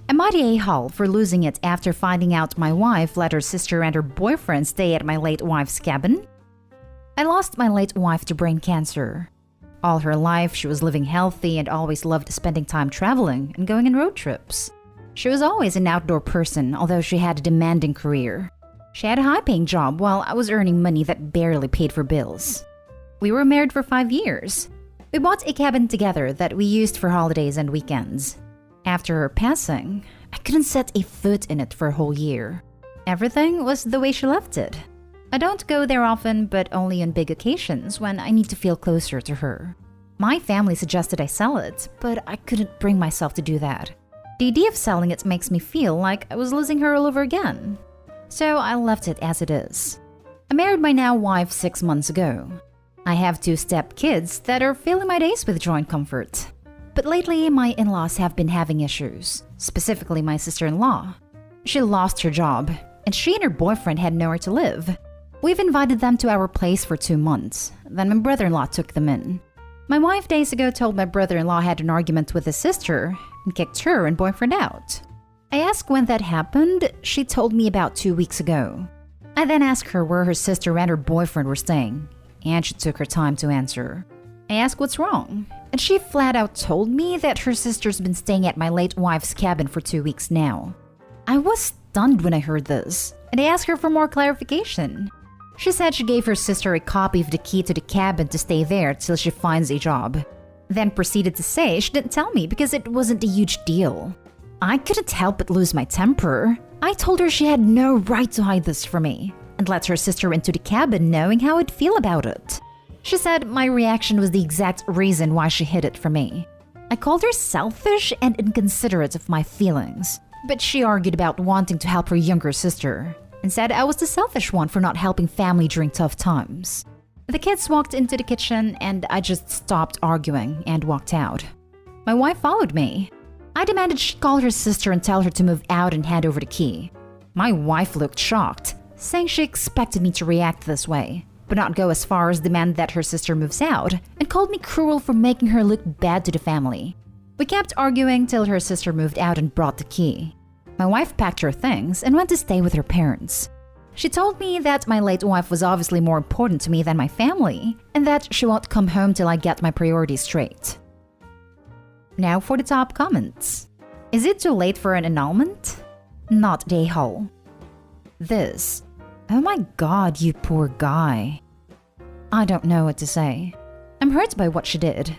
Am I the a-hole for losing it after finding out my wife let her sister and her boyfriend stay at my late wife's cabin? I lost my late wife to brain cancer. All her life, she was living healthy and always loved spending time traveling and going on road trips. She was always an outdoor person, although she had a demanding career. She had a high-paying job while I was earning money that barely paid for bills. We were married for 5 years. We bought a cabin together that we used for holidays and weekends. After her passing, I couldn't set a foot in it for a whole year. Everything was the way she left it. I don't go there often, but only on big occasions when I need to feel closer to her. My family suggested I sell it, but I couldn't bring myself to do that. The idea of selling it makes me feel like I was losing her all over again. So I left it as it is. I married my now wife 6 months ago. I have 2 step-kids that are filling my days with joy and comfort. But lately, my in-laws have been having issues, specifically my sister-in-law. She lost her job, and she and her boyfriend had nowhere to live. We've invited them to our place for 2 months, then my brother-in-law took them in. My wife days ago told my brother-in-law had an argument with his sister and kicked her and boyfriend out. I asked when that happened. She told me about 2 weeks ago. I then asked her where her sister and her boyfriend were staying, and she took her time to answer. I asked what's wrong, and she flat out told me that her sister's been staying at my late wife's cabin for 2 weeks now. I was stunned when I heard this, and I asked her for more clarification. She said she gave her sister a copy of the key to the cabin to stay there till she finds a job. Then proceeded to say she didn't tell me because it wasn't a huge deal. I couldn't help but lose my temper. I told her she had no right to hide this from me, and let her sister into the cabin knowing how I'd feel about it. She said my reaction was the exact reason why she hid it from me. I called her selfish and inconsiderate of my feelings, but she argued about wanting to help her younger sister and said I was the selfish one for not helping family during tough times. The kids walked into the kitchen and I just stopped arguing and walked out. My wife followed me. I demanded she call her sister and tell her to move out and hand over the key. My wife looked shocked, saying she expected me to react this way, but not go as far as demand that her sister moves out, and called me cruel for making her look bad to the family. We kept arguing till her sister moved out and brought the key. My wife packed her things and went to stay with her parents. She told me that my late wife was obviously more important to me than my family, and that she won't come home till I get my priorities straight. Now for the top comments. Is it too late for an annulment? Not the a-hole. This. Oh my god, you poor guy. I don't know what to say. I'm hurt by what she did.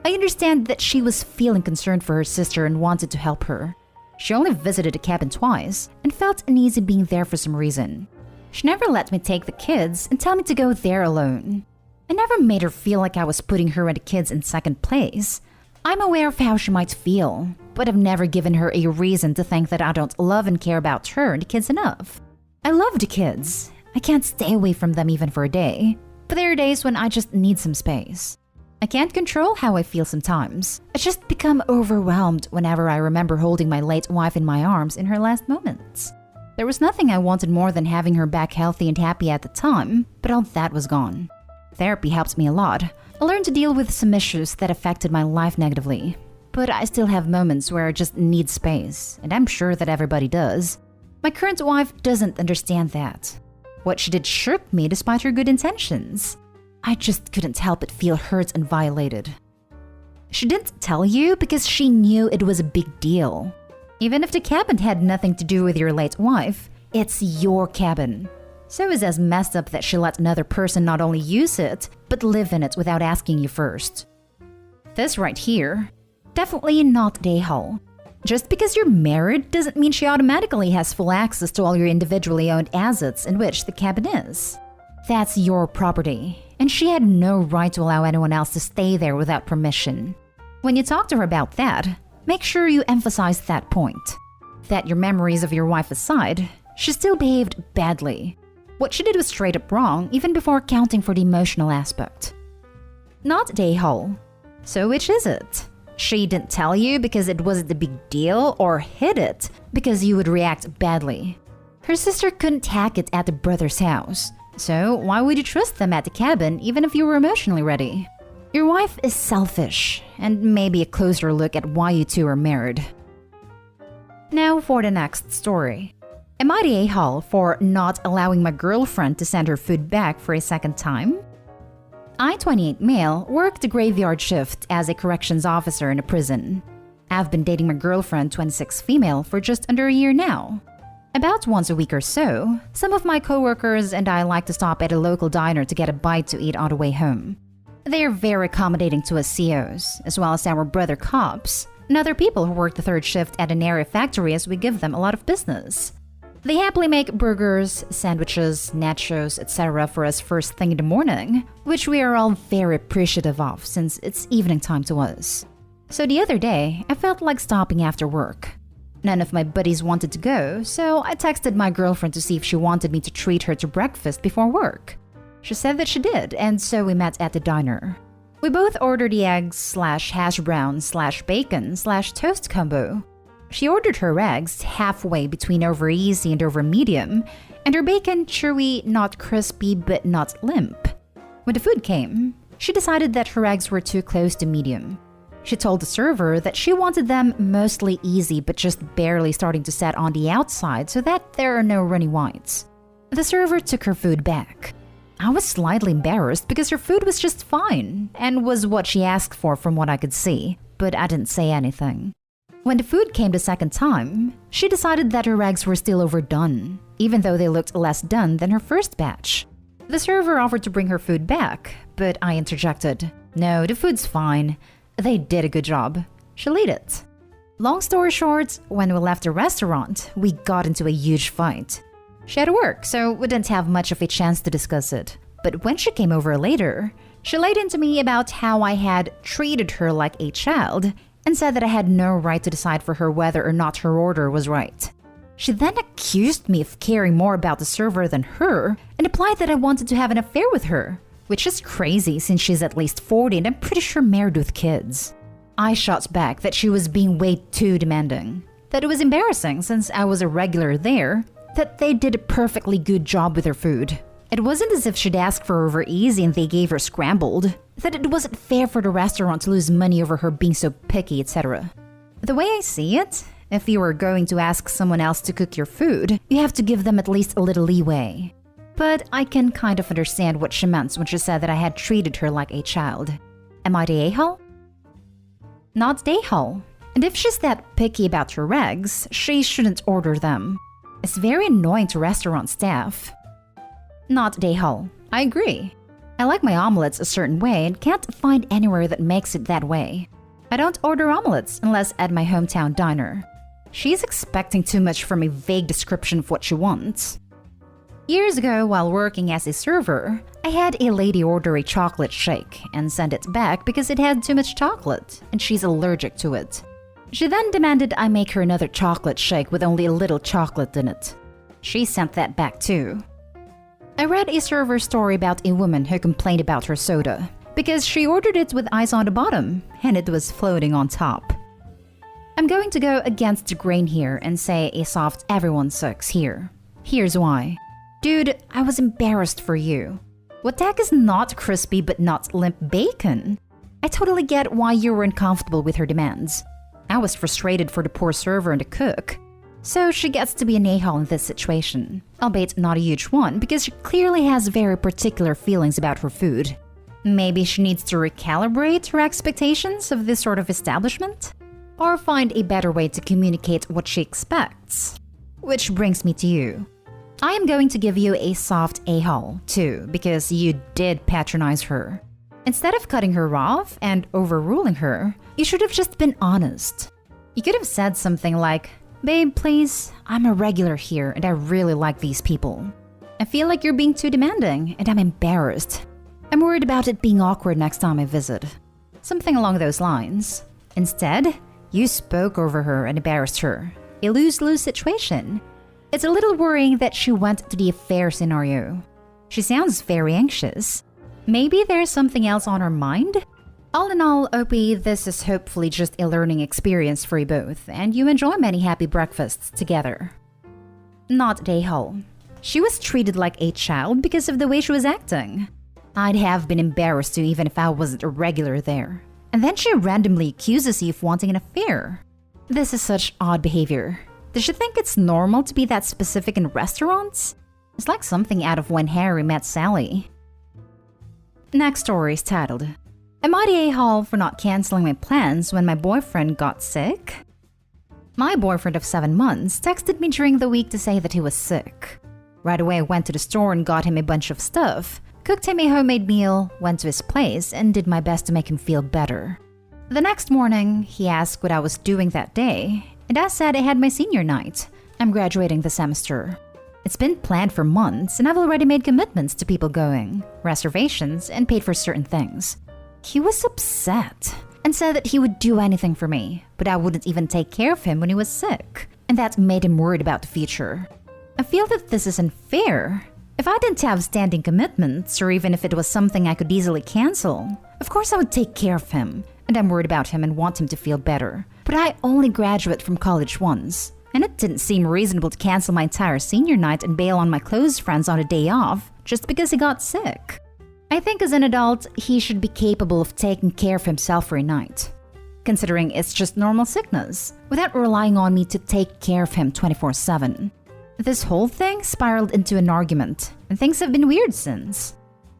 I understand that she was feeling concerned for her sister and wanted to help her. She only visited the cabin twice and felt uneasy being there for some reason. She never let me take the kids and tell me to go there alone. I never made her feel like I was putting her and the kids in second place. I'm aware of how she might feel, but I've never given her a reason to think that I don't love and care about her and the kids enough. I love the kids. I can't stay away from them even for a day, but there are days when I just need some space. I can't control how I feel sometimes. I just become overwhelmed whenever I remember holding my late wife in my arms in her last moments. There was nothing I wanted more than having her back healthy and happy at the time, but all that was gone. Therapy helped me a lot. I learned to deal with some issues that affected my life negatively, but I still have moments where I just need space, and I'm sure that everybody does. My current wife doesn't understand that. What she did shook me despite her good intentions. I just couldn't help but feel hurt and violated. She didn't tell you because she knew it was a big deal. Even if the cabin had nothing to do with your late wife, it's your cabin. So it's as messed up that she let another person not only use it, but live in it without asking you first. This right here, definitely not the a-hole. Just because you're married doesn't mean she automatically has full access to all your individually owned assets in which the cabin is. That's your property, and she had no right to allow anyone else to stay there without permission. When you talk to her about that, make sure you emphasize that point. That your memories of your wife aside, she still behaved badly. What she did was straight up wrong, even before accounting for the emotional aspect. Not the a-hole. So which is it? She didn't tell you because it wasn't a big deal, or hid it because you would react badly. Her sister couldn't hack it at the brother's house, so why would you trust them at the cabin even if you were emotionally ready? Your wife is selfish, and maybe a closer look at why you two are married. Now for the next story. Am I the a-hole for not allowing my girlfriend to send her food back for a second time? I, 28 male, worked a graveyard shift as a corrections officer in a prison. I've been dating my girlfriend, 26 female, for just under a year now. About once a week or so, some of my coworkers and I like to stop at a local diner to get a bite to eat on the way home. They are very accommodating to us COs, as well as our brother cops, and other people who work the third shift at an area factory as we give them a lot of business. They happily make burgers, sandwiches, nachos, etc. for us first thing in the morning, which we are all very appreciative of since it's evening time to us. So the other day, I felt like stopping after work. None of my buddies wanted to go, so I texted my girlfriend to see if she wanted me to treat her to breakfast before work. She said that she did, and so we met at the diner. We both ordered the eggs/hash brown/bacon/toast combo. She ordered her eggs halfway between over easy and over medium, and her bacon chewy, not crispy but not limp. When the food came, she decided that her eggs were too close to medium. She told the server that she wanted them mostly easy but just barely starting to set on the outside so that there are no runny whites. The server took her food back. I was slightly embarrassed because her food was just fine and was what she asked for from what I could see, but I didn't say anything. When the food came the second time, she decided that her eggs were still overdone, even though they looked less done than her first batch. The server offered to bring her food back, but I interjected, "No, the food's fine. They did a good job. She'll eat it." Long story short, when we left the restaurant, we got into a huge fight. She had to work, so we didn't have much of a chance to discuss it. But when she came over later, she laid into me about how I had treated her like a child and said that I had no right to decide for her whether or not her order was right. She then accused me of caring more about the server than her and implied that I wanted to have an affair with her, which is crazy since she's at least 40 and I'm pretty sure married with kids. I shot back that she was being way too demanding, that it was embarrassing since I was a regular there, that they did a perfectly good job with her food. It wasn't as if she'd asked for over easy and they gave her scrambled, that it wasn't fair for the restaurant to lose money over her being so picky, etc. The way I see it, if you are going to ask someone else to cook your food, you have to give them at least a little leeway. But I can kind of understand what she meant when she said that I had treated her like a child. Am I the a-hole? Not the a-hole. And if she's that picky about her eggs, she shouldn't order them. It's very annoying to restaurant staff. Not the a-hole. I agree. I like my omelets a certain way and can't find anywhere that makes it that way. I don't order omelets unless at my hometown diner. She's expecting too much from a vague description of what she wants. Years ago, while working as a server, I had a lady order a chocolate shake and send it back because it had too much chocolate and she's allergic to it. She then demanded I make her another chocolate shake with only a little chocolate in it. She sent that back too. I read a server story about a woman who complained about her soda because she ordered it with ice on the bottom and it was floating on top. I'm going to go against the grain here and say a soft everyone sucks here. Here's why. Dude, I was embarrassed for you. What the heck is not crispy but not limp bacon? I totally get why you were uncomfortable with her demands. I was frustrated for the poor server and the cook. So she gets to be an a-hole in this situation, albeit not a huge one because she clearly has very particular feelings about her food. Maybe she needs to recalibrate her expectations of this sort of establishment? Or find a better way to communicate what she expects. Which brings me to you. I am going to give you a soft a-hole too because you did patronize her. Instead of cutting her off and overruling her, you should have just been honest. You could have said something like, "Babe, please, I'm a regular here and I really like these people. I feel like you're being too demanding and I'm embarrassed. I'm worried about it being awkward next time I visit." Something along those lines. Instead, you spoke over her and embarrassed her. A lose-lose situation. It's a little worrying that she went to the affair scenario. She sounds very anxious. Maybe there's something else on her mind? All in all, OP, this is hopefully just a learning experience for you both, and you enjoy many happy breakfasts together. Not the a-hole. She was treated like a child because of the way she was acting. I'd have been embarrassed too even if I wasn't a regular there. And then she randomly accuses you of wanting an affair. This is such odd behavior. Does she think it's normal to be that specific in restaurants? It's like something out of When Harry Met Sally. Next story is titled, Am I the a-hole for not canceling my plans when my boyfriend got sick? My boyfriend of 7 months texted me during the week to say that he was sick. Right away I went to the store and got him a bunch of stuff, cooked him a homemade meal, went to his place, and did my best to make him feel better. The next morning, he asked what I was doing that day, and I said I had my senior night. I'm graduating the semester. It's been planned for months, and I've already made commitments to people going, reservations, and paid for certain things. He was upset and said that he would do anything for me, but I wouldn't even take care of him when he was sick, and that made him worried about the future. I feel that this isn't fair. If I didn't have standing commitments, or even if it was something I could easily cancel, of course I would take care of him, and I'm worried about him and want him to feel better. But I only graduate from college once, and it didn't seem reasonable to cancel my entire senior night and bail on my close friends on a day off just because he got sick. I think as an adult, he should be capable of taking care of himself for a night, considering it's just normal sickness, without relying on me to take care of him 24/7. This whole thing spiraled into an argument, and things have been weird since.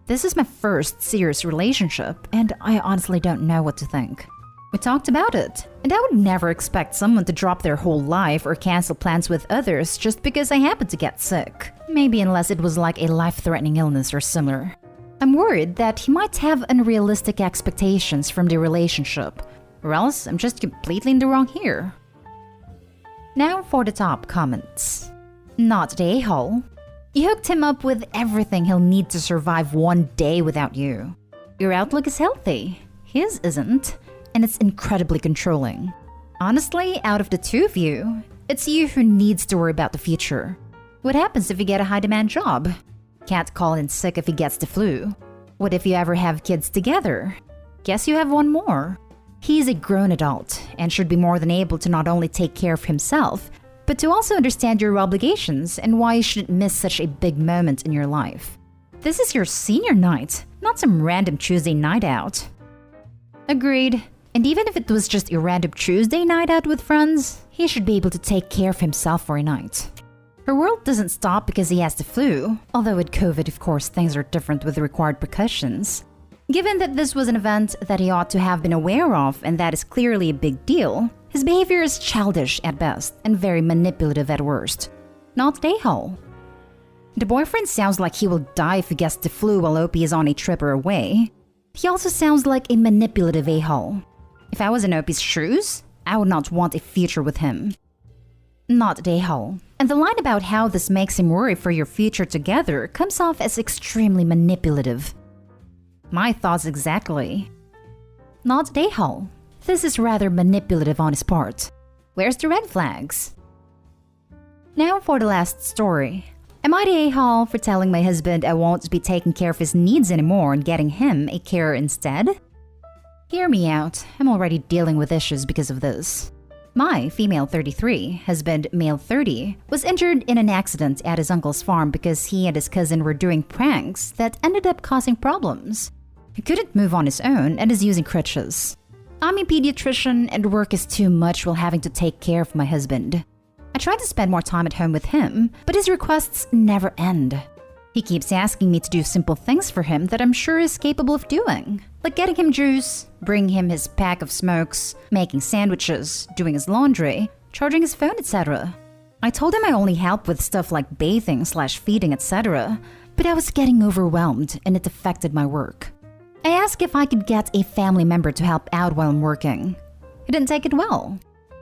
This is my first serious relationship, and I honestly don't know what to think. We talked about it, and I would never expect someone to drop their whole life or cancel plans with others just because I happened to get sick. Maybe unless it was like a life-threatening illness or similar. I'm worried that he might have unrealistic expectations from the relationship, or else I'm just completely in the wrong here. Now for the top comments. Not the a-hole. You hooked him up with everything he'll need to survive one day without you. Your outlook is healthy. His isn't, and it's incredibly controlling. Honestly, out of the two of you, it's you who needs to worry about the future. What happens if you get a high-demand job? Can't call in sick if he gets the flu. What if you ever have kids together? Guess you have one more. He's a grown adult and should be more than able to not only take care of himself, but to also understand your obligations and why you shouldn't miss such a big moment in your life. This is your senior night, not some random Tuesday night out. Agreed. And even if it was just a random Tuesday night out with friends, he should be able to take care of himself for a night. Her world doesn't stop because he has the flu, although with COVID, of course, things are different with the required precautions. Given that this was an event that he ought to have been aware of and that is clearly a big deal, his behavior is childish at best and very manipulative at worst. Not the a-hole. The boyfriend sounds like he will die if he gets the flu while Opie is on a trip or away. He also sounds like a manipulative a-hole. If I was in Opie's shoes, I would not want a future with him. Not the a-hole. And the line about how this makes him worry for your future together comes off as extremely manipulative. My thoughts exactly. Not the a-hole. This is rather manipulative on his part. Where's the red flags? Now for the last story. Am I the a-hole for telling my husband I won't be taking care of his needs anymore and getting him a carer instead? Hear me out. I'm already dealing with issues because of this. My female 33, husband male 30, was injured in an accident at his uncle's farm because he and his cousin were doing pranks that ended up causing problems. He couldn't move on his own and is using crutches. I'm a pediatrician and work is too much while having to take care of my husband. I try to spend more time at home with him, but his requests never end. He keeps asking me to do simple things for him that I'm sure he's capable of doing, like getting him juice, bringing him his pack of smokes, making sandwiches, doing his laundry, charging his phone, etc. I told him I only help with stuff like bathing/feeding, etc., but I was getting overwhelmed and it affected my work. I asked if I could get a family member to help out while I'm working. He didn't take it well.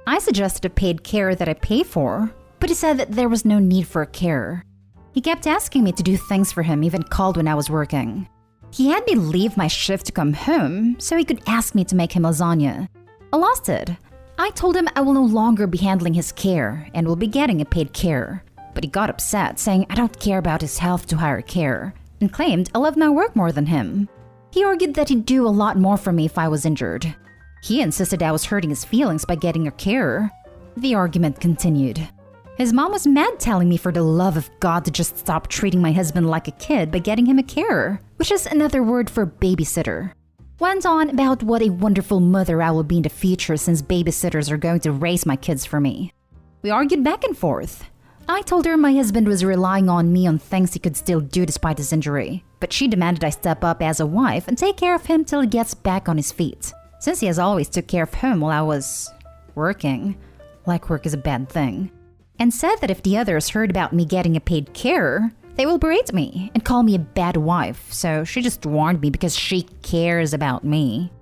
I suggested a paid carer that I pay for, but he said that there was no need for a carer. He kept asking me to do things for him, even called when I was working. He had me leave my shift to come home so he could ask me to make him lasagna. I lost it. I told him I will no longer be handling his care and will be getting a paid carer. But he got upset, saying I don't care about his health to hire a carer, and claimed I love my work more than him. He argued that he'd do a lot more for me if I was injured. He insisted I was hurting his feelings by getting a carer. The argument continued. His mom was mad, telling me for the love of God to just stop treating my husband like a kid by getting him a carer, which is another word for babysitter. Went on about what a wonderful mother I will be in the future since babysitters are going to raise my kids for me. We argued back and forth. I told her my husband was relying on me on things he could still do despite his injury, but she demanded I step up as a wife and take care of him till he gets back on his feet, since he has always took care of him while I was working, like work is a bad thing, and said that if the others heard about me getting a paid carer, they will berate me and call me a bad wife, so she just warned me because she cares about me.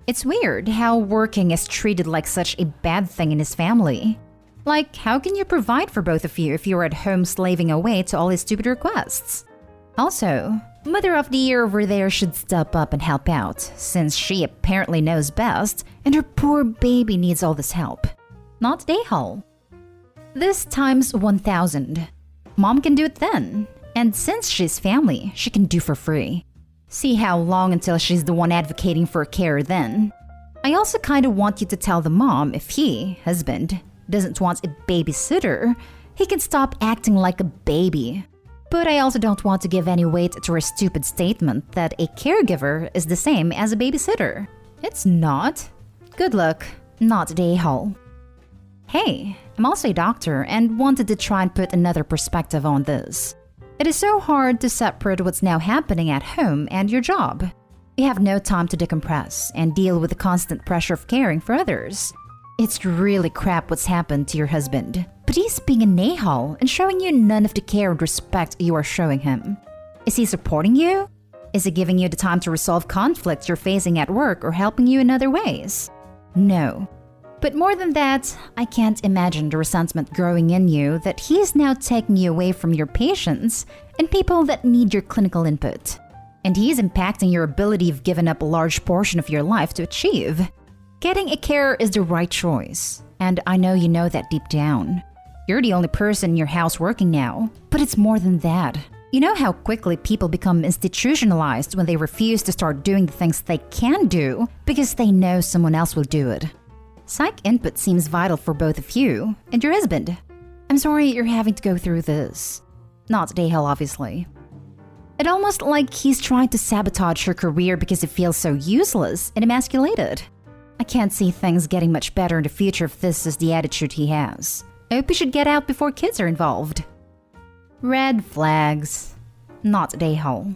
It's weird how working is treated like such a bad thing in his family. Like, how can you provide for both of you if you're at home slaving away to all his stupid requests? Also, Mother of the Year over there should step up and help out, since she apparently knows best and her poor baby needs all this help. Not Dayhall. This times 1,000. Mom can do it then, and since she's family, she can do for free. See how long until she's the one advocating for a carer then. I also kinda want you to tell the mom if he, husband, doesn't want a babysitter, he can stop acting like a baby. But I also don't want to give any weight to her stupid statement that a caregiver is the same as a babysitter. It's not. Good luck, not Dayhall. Hey, I'm also a doctor and wanted to try and put another perspective on this. It is so hard to separate what's now happening at home and your job. You have no time to decompress and deal with the constant pressure of caring for others. It's really crap what's happened to your husband, but he's being an a-hole and showing you none of the care and respect you are showing him. Is he supporting you? Is he giving you the time to resolve conflicts you're facing at work or helping you in other ways? No. But more than that, I can't imagine the resentment growing in you that he is now taking you away from your patients and people that need your clinical input. And he is impacting your ability you've given up a large portion of your life to achieve. Getting a carer is the right choice, and I know you know that deep down. You're the only person in your house working now, but it's more than that. You know how quickly people become institutionalized when they refuse to start doing the things they can do because they know someone else will do it. Psych input seems vital for both of you and your husband. I'm sorry you're having to go through this. Not Dayhall, obviously. It's almost like he's trying to sabotage her career because it feels so useless and emasculated. I can't see things getting much better in the future if this is the attitude he has. I hope he should get out before kids are involved. Red flags. Not Dayhall.